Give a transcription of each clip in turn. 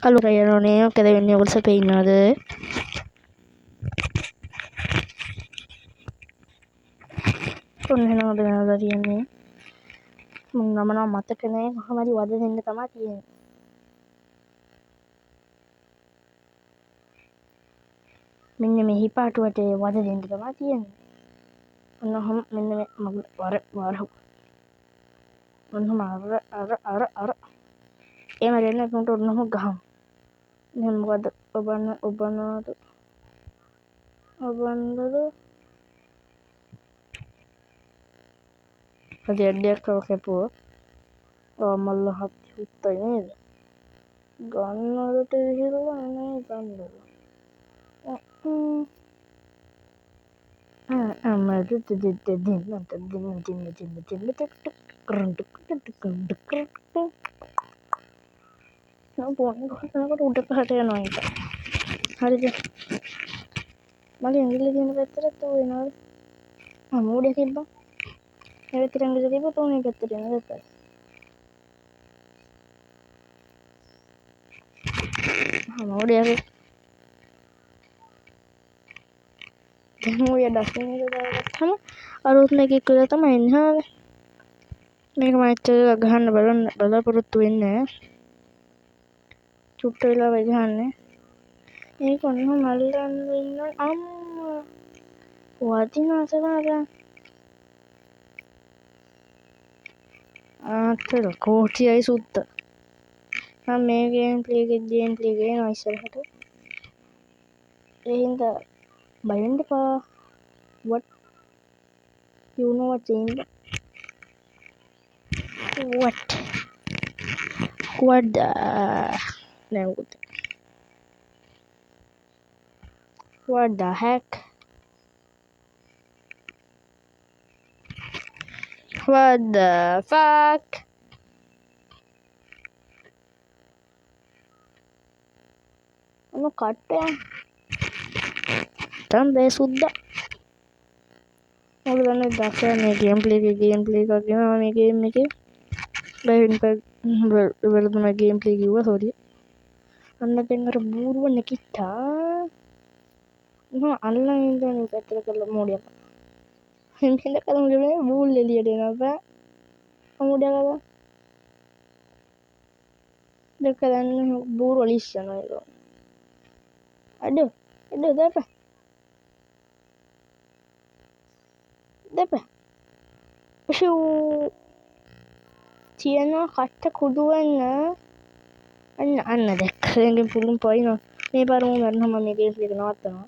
Allora io non è che devi venire col sapere ඔන්න එනවා තියෙන්නේ මම නම් මතක නෑ කොහොම හරි වද දෙන්න තමයි තියෙන්නේ මෙන්න මේ හිපාටුවට වද දෙන්න තමයි තියෙන්නේ ඔන්න ඔහම මෙන්න මේ මගුල වර ඔන්න අර එහෙම දෙන්න උන්ට ඔන්නම ගහමු දැන් මොකද ඔබනද අද ඇඩයක් කැපුවා මල්ල හත් උත්තයි නේද ගන්නවලට විහිරලා නේ ගන්නද අම්මට පොන්නකොට උඩ පහට යනවා එක හරිද මගේ ඇඟිල්ල තියෙන පැත්තට තෝ වෙනවා මූඩේ තිබ්බා ඒ පැත්තට ඇඟිල්ල තිබ්බා තෝ මේ පැත්තට යනවා මූඩේ හරි දැන් ඔය ඩස්බින් එක දාගත්තම අරුත් මේකේ කියලා තමයි එන්නේ මේක මම ඇත්තට ගහන්න බලාපොරොත්තු වෙන්නේ චුට්ට වෙලා වෙයි ගහන්නේ ඒක ඔන්න මල්ලන් ඉන්න අම්මා වදිනවා සමහරවිට අතර කෝටියයි සුත්ත මම මේ ගේම් ප්ලේ කරනවා ඉස්සරහට ඒ හින්දා බය වෙන්න එපා what you know what saying what the no what the heck what the fuck ඔන්න කට්ටයන් තම්බේ සුද්දා මොකද දන්නේ දැක්කේ මේ ගේම් ප්ලේ එකක් ගෙනවා මේ ගේම් එකේ බයින් පැක් වලදම ගේම් ප්ලේ කිව්වා සෝරි අන්න දැන් අර බූරුව නැකිට්ටා මම අල්ලන් ඉඳන් පැත්තට කරලා මොඩියක් හින්ද කලම ගෙනේ බූල් එළියට එනවා බෑ මොඩියක් ගා දෙක දැන් බූරුව ලිස්සනවා ඒක අඩෝ දෙපා ෂූ තියනවා කට්ට කුඩු වෙන්න අන්න දැක්කෙන් පුළුම් පයින්නවා මේ පාරම මරනම මේ ගේම් එක නවත්තනවා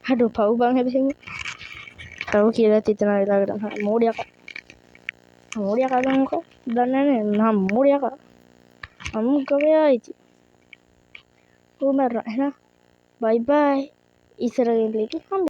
අඩෝ පව් බං හැබැයි පව් කියලා තිතන වෙලාවකට මොඩියක් ගන්නකො දන්නේ නැහැ නම් මොඩියක් ගවයා ඉති උමර එහෙනම් බයි බයි ඉස්සර ගේම් ප්ලේ එකේ